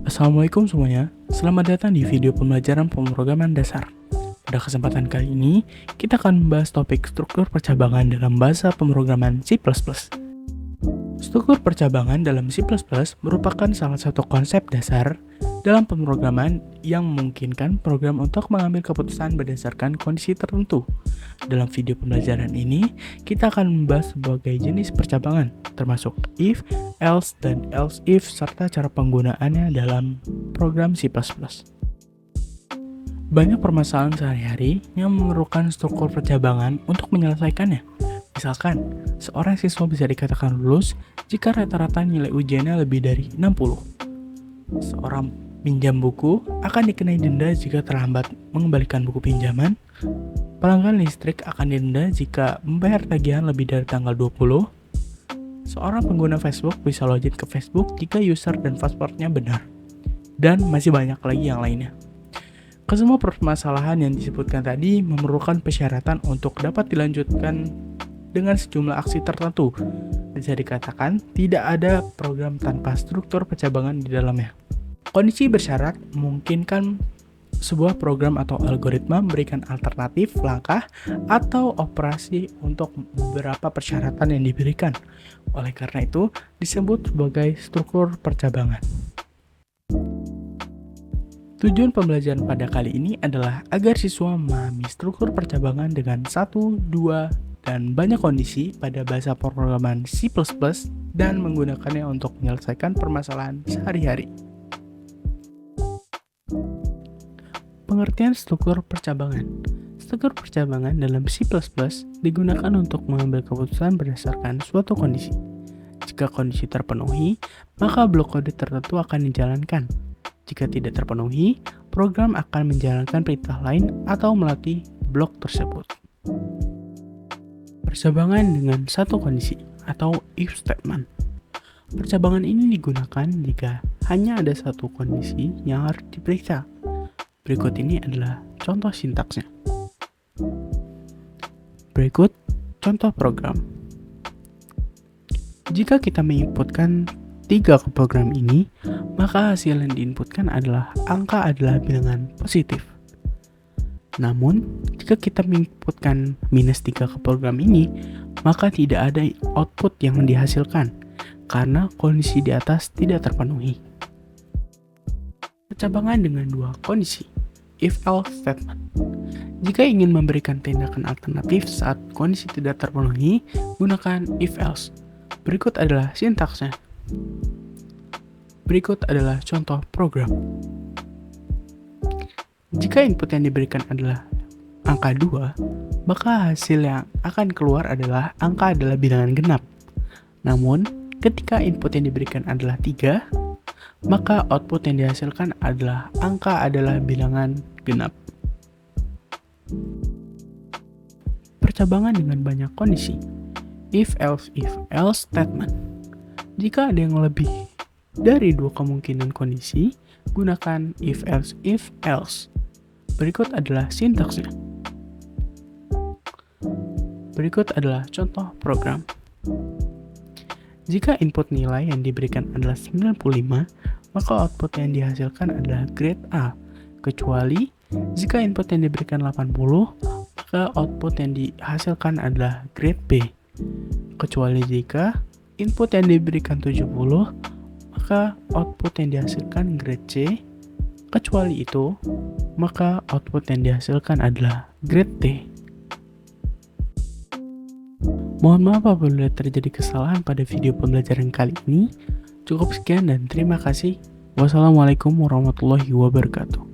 Assalamualaikum semuanya, selamat datang di video pembelajaran pemrograman dasar. Pada kesempatan kali ini, kita akan membahas topik struktur percabangan dalam bahasa pemrograman C++. Struktur percabangan dalam C++ merupakan salah satu konsep dasar dalam pemrograman yang memungkinkan program untuk mengambil keputusan berdasarkan kondisi tertentu. Dalam video pembelajaran ini, kita akan membahas berbagai jenis percabangan, termasuk if, else, dan else if, serta cara penggunaannya dalam program C++. Banyak permasalahan sehari-hari yang memerlukan struktur percabangan untuk menyelesaikannya. Misalkan, seorang siswa bisa dikatakan lulus jika rata-rata nilai ujiannya lebih dari 60. Seorang pinjam buku akan dikenai denda jika terlambat mengembalikan buku pinjaman. Pelanggan listrik akan didenda jika membayar tagihan lebih dari tanggal 20. Seorang pengguna Facebook bisa login ke Facebook jika user dan passwordnya benar. Dan masih banyak lagi yang lainnya. Kesemua permasalahan yang disebutkan tadi memerlukan persyaratan untuk dapat dilanjutkan dengan sejumlah aksi tertentu. Bisa dikatakan tidak ada program tanpa struktur percabangan di dalamnya. Kondisi bersyarat memungkinkan sebuah program atau algoritma memberikan alternatif langkah atau operasi untuk beberapa persyaratan yang diberikan. Oleh karena itu, disebut sebagai struktur percabangan. Tujuan pembelajaran pada kali ini adalah agar siswa memahami struktur percabangan dengan 1, 2, dan banyak kondisi pada bahasa pemrograman C++ dan menggunakannya untuk menyelesaikan permasalahan sehari-hari. Pengertian struktur percabangan. Struktur percabangan dalam C++ digunakan untuk mengambil keputusan berdasarkan suatu kondisi. Jika kondisi terpenuhi, maka blok kode tertentu akan dijalankan. Jika tidak terpenuhi, program akan menjalankan perintah lain atau melatih blok tersebut. Percabangan dengan satu kondisi atau if statement. Percabangan ini digunakan jika hanya ada satu kondisi yang harus diperiksa. Berikut ini adalah contoh sintaksnya. Berikut contoh program. Jika kita menginputkan 3 ke program ini, maka hasil yang diinputkan adalah angka adalah bilangan positif. Namun, jika kita menginputkan -3 ke program ini, maka tidak ada output yang dihasilkan, karena kondisi di atas tidak terpenuhi. Percabangan dengan 2 kondisi, if-else statement. Jika ingin memberikan tindakan alternatif saat kondisi tidak terpenuhi, gunakan if-else. Berikut adalah sintaksnya. Berikut adalah contoh program. Jika input yang diberikan adalah angka 2, maka hasil yang akan keluar adalah angka adalah bilangan genap. Namun, ketika input yang diberikan adalah 3, maka output yang dihasilkan adalah angka adalah bilangan genap. Percabangan dengan banyak kondisi. If-else statement. Jika ada yang lebih dari 2 kemungkinan kondisi, gunakan if-else. Berikut adalah sintaksnya. Berikut adalah contoh program. Jika input nilai yang diberikan adalah 95, maka output yang dihasilkan adalah grade A. Kecuali jika input yang diberikan 80, maka output yang dihasilkan adalah grade B. Kecuali jika input yang diberikan 70, maka output yang dihasilkan grade C. Kecuali itu, maka output yang dihasilkan adalah grade T. Mohon maaf apabila terjadi kesalahan pada video pembelajaran kali ini. Cukup sekian dan terima kasih. Wassalamualaikum warahmatullahi wabarakatuh.